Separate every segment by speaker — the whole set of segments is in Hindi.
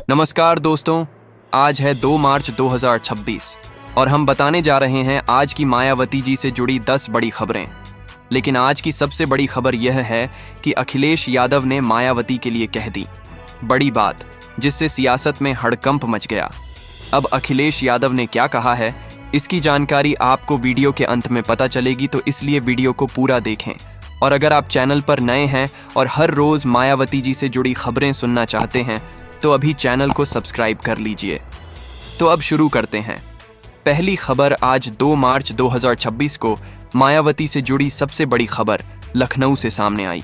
Speaker 1: नमस्कार दोस्तों, आज है 2 मार्च 2026 और हम बताने जा रहे हैं आज की मायावती जी से जुड़ी 10 बड़ी खबरें। लेकिन आज की सबसे बड़ी खबर यह है कि अखिलेश यादव ने मायावती के लिए कह दी बड़ी बात, जिससे सियासत में हड़कंप मच गया। अब अखिलेश यादव ने क्या कहा है, इसकी जानकारी आपको वीडियो के अंत में पता चलेगी, तो इसलिए वीडियो को पूरा देखें। और अगर आप चैनल पर नए हैं और हर रोज मायावती जी से जुड़ी खबरें सुनना चाहते हैं तो अभी चैनल को सब्सक्राइब कर लीजिए। तो अब शुरू करते हैं। पहली खबर, आज 2 मार्च 2026 को मायावती से जुड़ी सबसे बड़ी खबर लखनऊ से सामने आई,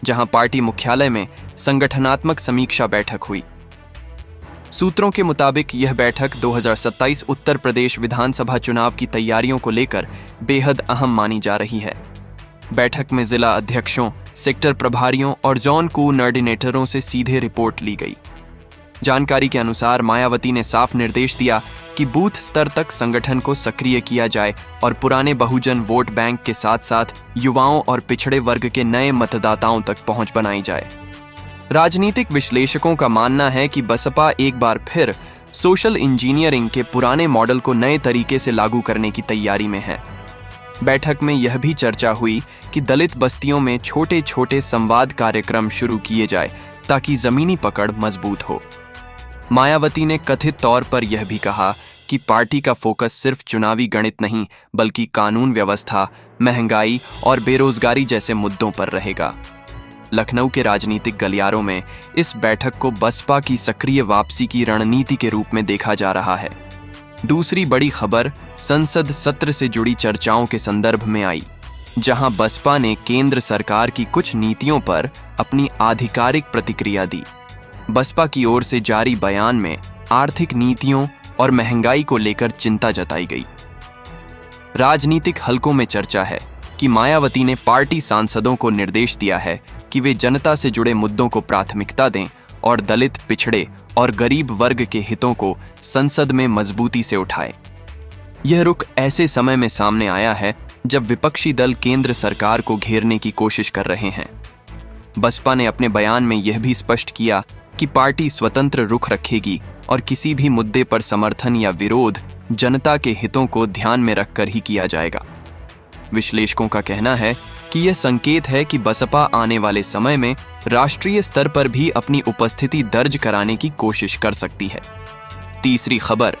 Speaker 1: जहां पार्टी मुख्यालय में संगठनात्मक समीक्षा बैठक हुई। सूत्रों के मुताबिक यह बैठक 2027 उत्तर प्रदेश विधानसभा चुनाव की तैयारियों को लेकर बेहद अहम मानी जा रही है। बैठक में जिला अध्यक्षों, सेक्टर प्रभारियों और जोन कोऑर्डिनेटरों से सीधे रिपोर्ट ली गई। जानकारी के अनुसार मायावती ने साफ निर्देश दिया कि बूथ स्तर तक संगठन को सक्रिय किया जाए और पुराने बहुजन वोट बैंक के साथ साथ युवाओं और पिछड़े वर्ग के नए मतदाताओं तक पहुंच बनाई जाए। राजनीतिक विश्लेषकों का मानना है कि बसपा एक बार फिर सोशल इंजीनियरिंग के पुराने मॉडल को नए तरीके से लागू करने की तैयारी में है। बैठक में यह भी चर्चा हुई कि दलित बस्तियों में छोटे छोटे संवाद कार्यक्रम शुरू किए जाए ताकि जमीनी पकड़ मजबूत हो। मायावती ने कथित तौर पर यह भी कहा कि पार्टी का फोकस सिर्फ चुनावी गणित नहीं बल्कि कानून व्यवस्था, महंगाई और बेरोजगारी जैसे मुद्दों पर रहेगा। लखनऊ के राजनीतिक गलियारों में इस बैठक को बसपा की सक्रिय वापसी की रणनीति के रूप में देखा जा रहा है। दूसरी बड़ी खबर संसद सत्र से जुड़ी चर्चाओं के संदर्भ में आई, जहां बसपा ने केंद्र सरकार की कुछ नीतियों पर अपनी आधिकारिक प्रतिक्रिया दी। बसपा की ओर से जारी बयान में आर्थिक नीतियों और महंगाई को लेकर चिंता जताई गई। राजनीतिक हलकों में चर्चा है कि मायावती ने पार्टी सांसदों को निर्देश दिया है कि वे जनता से जुड़े मुद्दों को प्राथमिकता दें और दलित, पिछड़े और गरीब वर्ग के हितों को संसद में मजबूती से उठाएं। यह रुख ऐसे समय में सामने आया है जब विपक्षी दल केंद्र सरकार को घेरने की कोशिश कर रहे हैं। बसपा ने अपने बयान में यह भी स्पष्ट किया कि पार्टी स्वतंत्र रुख रखेगी और किसी भी मुद्दे पर समर्थन या विरोध जनता के हितों को ध्यान में रखकर ही किया जाएगा। विश्लेषकों का कहना है कि यह संकेत है कि बसपा आने वाले समय में राष्ट्रीय स्तर पर भी अपनी उपस्थिति दर्ज कराने की कोशिश कर सकती है। तीसरी खबर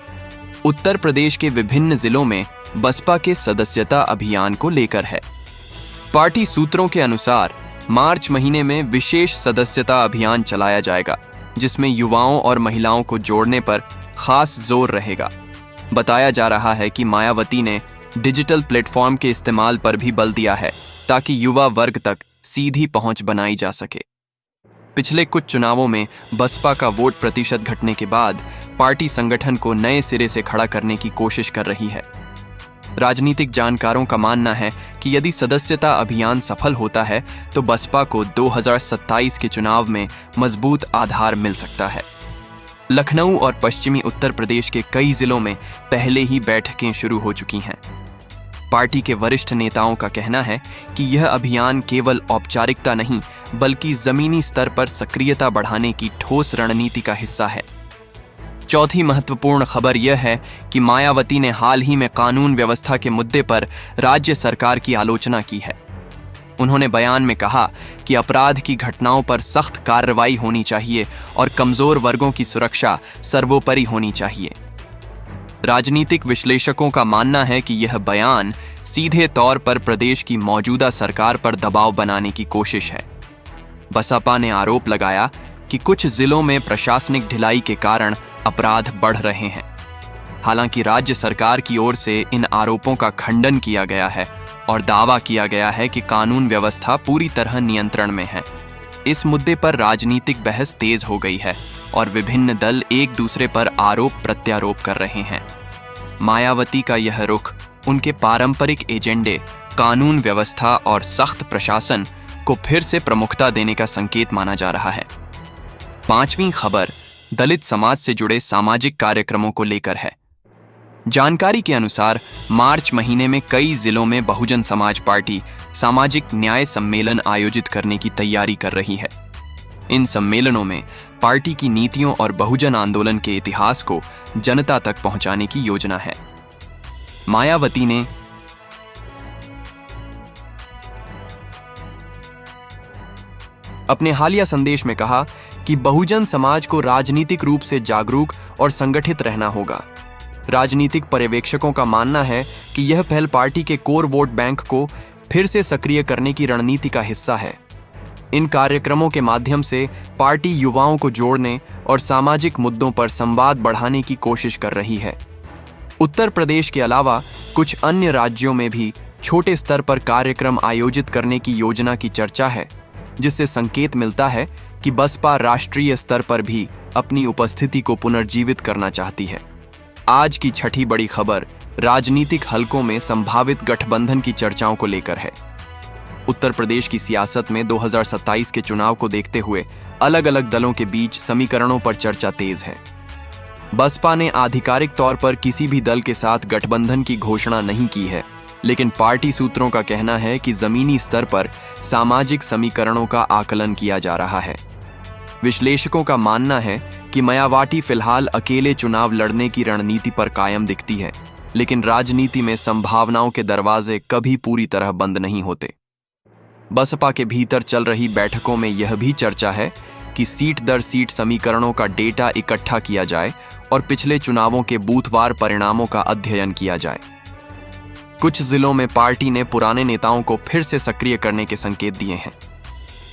Speaker 1: उत्तर प्रदेश के विभिन्न जिलों में बसपा के सदस्यता अभियान को लेकर है। पार्टी सूत्रों के अनुसार मार्च महीने में विशेष सदस्यता अभियान चलाया जाएगा, जिसमें युवाओं और महिलाओं को जोड़ने पर खास जोर रहेगा। बताया जा रहा है कि मायावती ने डिजिटल प्लेटफॉर्म के इस्तेमाल पर भी बल दिया है ताकि युवा वर्ग तक सीधी पहुंच बनाई जा सके। पिछले कुछ चुनावों में बसपा का वोट प्रतिशत घटने के बाद पार्टी संगठन को नए सिरे से खड़ा करने की कोशिश कर रही है। राजनीतिक जानकारों का मानना है कि यदि सदस्यता अभियान सफल होता है तो बसपा को 2027 के चुनाव में मजबूत आधार मिल सकता है। लखनऊ और पश्चिमी उत्तर प्रदेश के कई जिलों में पहले ही बैठकें शुरू हो चुकी हैं। पार्टी के वरिष्ठ नेताओं का कहना है कि यह अभियान केवल औपचारिकता नहीं बल्कि जमीनी स्तर पर सक्रियता बढ़ाने की ठोस रणनीति का हिस्सा है। चौथी महत्वपूर्ण खबर यह है कि मायावती ने हाल ही में कानून व्यवस्था के मुद्दे पर राज्य सरकार की आलोचना की है। उन्होंने बयान में कहा कि अपराध की घटनाओं पर सख्त कार्रवाई होनी चाहिए और कमजोर वर्गों की सुरक्षा सर्वोपरि होनी चाहिए। राजनीतिक विश्लेषकों का मानना है कि यह बयान सीधे तौर पर प्रदेश की मौजूदा सरकार पर दबाव बनाने की कोशिश है। बसपा ने आरोप लगाया कि कुछ जिलों में प्रशासनिक ढिलाई के कारण अपराध बढ़ रहे हैं। हालांकि राज्य सरकार की ओर से इन आरोपों का खंडन किया गया है और दावा किया गया है कि कानून व्यवस्था पूरी तरह नियंत्रण में है। इस मुद्दे पर राजनीतिक बहस तेज हो गई है और विभिन्न दल एक दूसरे पर आरोप प्रत्यारोप कर रहे हैं। मायावती का यह रुख उनके पारंपरिक एजेंडे, कानून व्यवस्था और सख्त प्रशासन को फिर से प्रमुखता देने का संकेत माना जा रहा है। पांचवीं खबर दलित समाज से जुड़े सामाजिक कार्यक्रमों को लेकर है। जानकारी के अनुसार मार्च महीने में कई जिलों में बहुजन समाज पार्टी सामाजिक न्याय सम्मेलन आयोजित करने की तैयारी कर रही है। इन सम्मेलनों में पार्टी की नीतियों और बहुजन आंदोलन के इतिहास को जनता तक पहुंचाने की योजना है। मायावती ने अपने हालिया संदेश में कहा कि बहुजन समाज को राजनीतिक रूप से जागरूक और संगठित रहना होगा। राजनीतिक पर्यवेक्षकों का मानना है कि यह पहल पार्टी के कोर वोट बैंक को फिर से सक्रिय करने की रणनीति का हिस्सा है। इन कार्यक्रमों के माध्यम से पार्टी युवाओं को जोड़ने और सामाजिक मुद्दों पर संवाद बढ़ाने की कोशिश कर रही है। उत्तर प्रदेश के अलावा कुछ अन्य राज्यों में भी छोटे स्तर पर कार्यक्रम आयोजित करने की योजना की चर्चा है, जिससे संकेत मिलता है कि बसपा राष्ट्रीय स्तर पर भी अपनी उपस्थिति को पुनर्जीवित करना चाहती है। आज की छठी बड़ी खबर राजनीतिक हलकों में संभावित गठबंधन की चर्चाओं को लेकर है। उत्तर प्रदेश की सियासत में 2027 के चुनाव को देखते हुए अलग अलग दलों के बीच समीकरणों पर चर्चा तेज है। बसपा ने आधिकारिक तौर पर किसी भी दल के साथ गठबंधन की घोषणा नहीं की है, लेकिन पार्टी सूत्रों का कहना है कि जमीनी स्तर पर सामाजिक समीकरणों का आकलन किया जा रहा है। विश्लेषकों का मानना है कि मायावती फिलहाल अकेले चुनाव लड़ने की रणनीति पर कायम दिखती है, लेकिन राजनीति में संभावनाओं के दरवाजे कभी पूरी तरह बंद नहीं होते। बसपा के भीतर चल रही बैठकों में यह भी चर्चा है कि सीट दर सीट समीकरणों का डेटा इकट्ठा किया जाए और पिछले चुनावों के बूथवार परिणामों का अध्ययन किया जाए। कुछ जिलों में पार्टी ने पुराने नेताओं को फिर से सक्रिय करने के संकेत दिए हैं।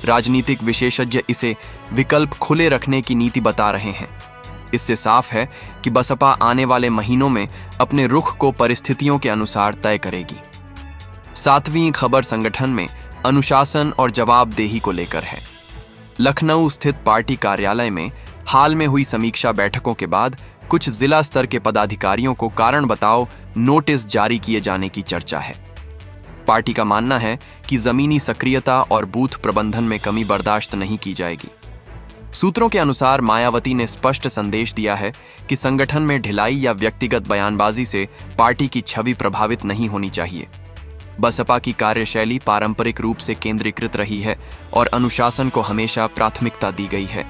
Speaker 1: राजनीतिक विशेषज्ञ इसे विकल्प खुले रखने की नीति बता रहे हैं। इससे साफ है कि बसपा आने वाले महीनों में अपने रुख को परिस्थितियों के अनुसार तय करेगी। सातवीं खबर संगठन में अनुशासन और जवाबदेही को लेकर है। लखनऊ स्थित पार्टी कार्यालय में हाल में हुई समीक्षा बैठकों के बाद कुछ जिला स्तर के पदाधिकारियों को कारण बताओ नोटिस जारी किए जाने की चर्चा है। पार्टी का मानना है कि जमीनी सक्रियता और बूथ प्रबंधन में कमी बर्दाश्त नहीं की जाएगी। सूत्रों के अनुसार मायावती ने स्पष्ट संदेश दिया है कि संगठन में ढिलाई या व्यक्तिगत बयानबाजी से पार्टी की छवि प्रभावित नहीं होनी चाहिए। बसपा की कार्यशैली पारंपरिक रूप से केंद्रीकृत रही है और अनुशासन को हमेशा प्राथमिकता दी गई है।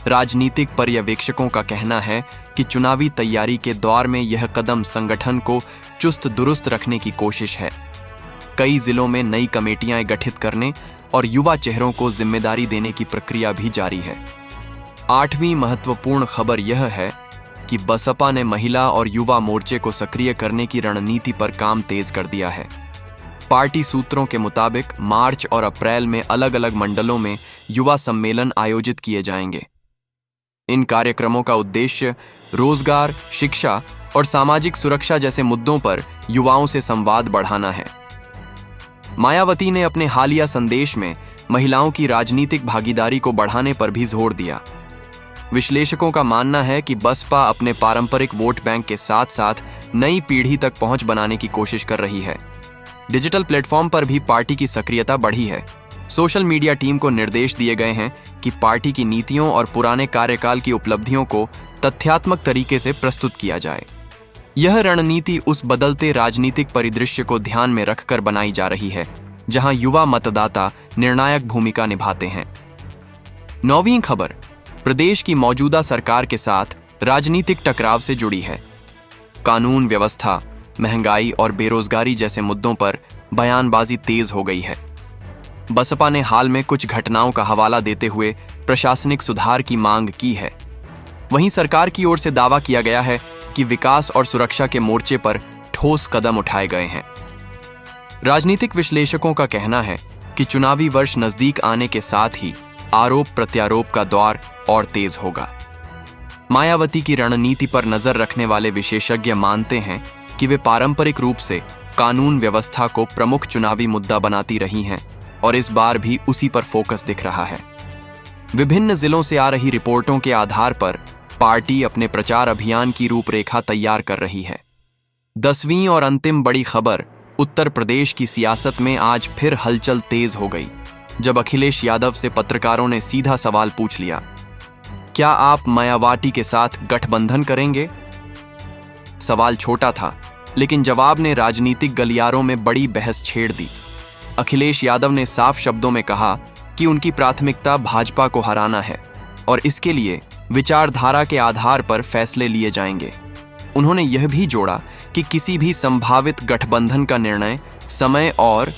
Speaker 1: राजनीतिक पर्यवेक्षकों का कहना है कि चुनावी तैयारी के दौर में यह कदम संगठन को चुस्त दुरुस्त रखने की कोशिश है। कई जिलों में नई कमेटियां गठित करने और युवा चेहरों को जिम्मेदारी देने की प्रक्रिया भी जारी है। आठवीं महत्वपूर्ण खबर यह है कि बसपा ने महिला और युवा मोर्चे को सक्रिय करने की रणनीति पर काम तेज कर दिया है। पार्टी सूत्रों के मुताबिक मार्च और अप्रैल में अलग अलग मंडलों में युवा सम्मेलन आयोजित किए जाएंगे। इन कार्यक्रमों का उद्देश्य रोजगार, शिक्षा और सामाजिक सुरक्षा जैसे मुद्दों पर युवाओं से संवाद बढ़ाना है। मायावती ने अपने हालिया संदेश में महिलाओं की राजनीतिक भागीदारी को बढ़ाने पर भी जोर दिया। विश्लेषकों का मानना है कि बसपा अपने पारंपरिक वोट बैंक के साथ साथ नई पीढ़ी तक पहुंच बनाने की कोशिश कर रही है। डिजिटल प्लेटफॉर्म पर भी पार्टी की सक्रियता बढ़ी है। सोशल मीडिया टीम को निर्देश दिए गए हैं कि पार्टी की नीतियों और पुराने कार्यकाल की उपलब्धियों को तथ्यात्मक तरीके से प्रस्तुत किया जाए। यह रणनीति उस बदलते राजनीतिक परिदृश्य को ध्यान में रखकर बनाई जा रही है, जहां युवा मतदाता निर्णायक भूमिका निभाते हैं। नौवीं खबर प्रदेश की मौजूदा सरकार के साथ राजनीतिक टकराव से जुड़ी है। कानून व्यवस्था, महंगाई और बेरोजगारी जैसे मुद्दों पर बयानबाजी तेज हो गई है। बसपा ने हाल में कुछ घटनाओं का हवाला देते हुए प्रशासनिक सुधार की मांग की है। वहीं सरकार की ओर से दावा किया गया है कि विकास और सुरक्षा के मोर्चे पर ठोस कदम उठाए गए हैं। राजनीतिक विश्लेषकों का कहना है कि चुनावी वर्ष नजदीक आने के साथ ही आरोप प्रत्यारोप का दौर और तेज होगा। मायावती की रणनीति पर नजर रखने वाले विशेषज्ञ मानते हैं कि वे पारंपरिक रूप से कानून व्यवस्था को प्रमुख चुनावी मुद्दा बनाती रही हैं और इस बार भी उसी पर फोकस दिख रहा है। विभिन्न जिलों से आ रही रिपोर्टों के आधार पर पार्टी अपने प्रचार अभियान की रूपरेखा तैयार कर रही है। 10वीं और अंतिम बड़ी खबर उत्तर प्रदेश की सियासत में आज फिर हलचल तेज हो गई, जब अखिलेश यादव से पत्रकारों ने सीधा सवाल पूछ लिया, क्या आप मायावती के साथ गठबंधन करेंगे? सवाल छोटा था, लेकिन जवाब ने राजनीतिक गलियारों में बड़ी बहस छेड़ दी। अखिलेश यादव ने साफ शब्दों में कहा कि उनकी प्राथमिकता भाजपा को हराना है और इसके लिए विचारधारा के आधार पर फैसले लिए जाएंगे। उन्होंने यह भी जोड़ा कि किसी भी संभावित गठबंधन का निर्णय समय और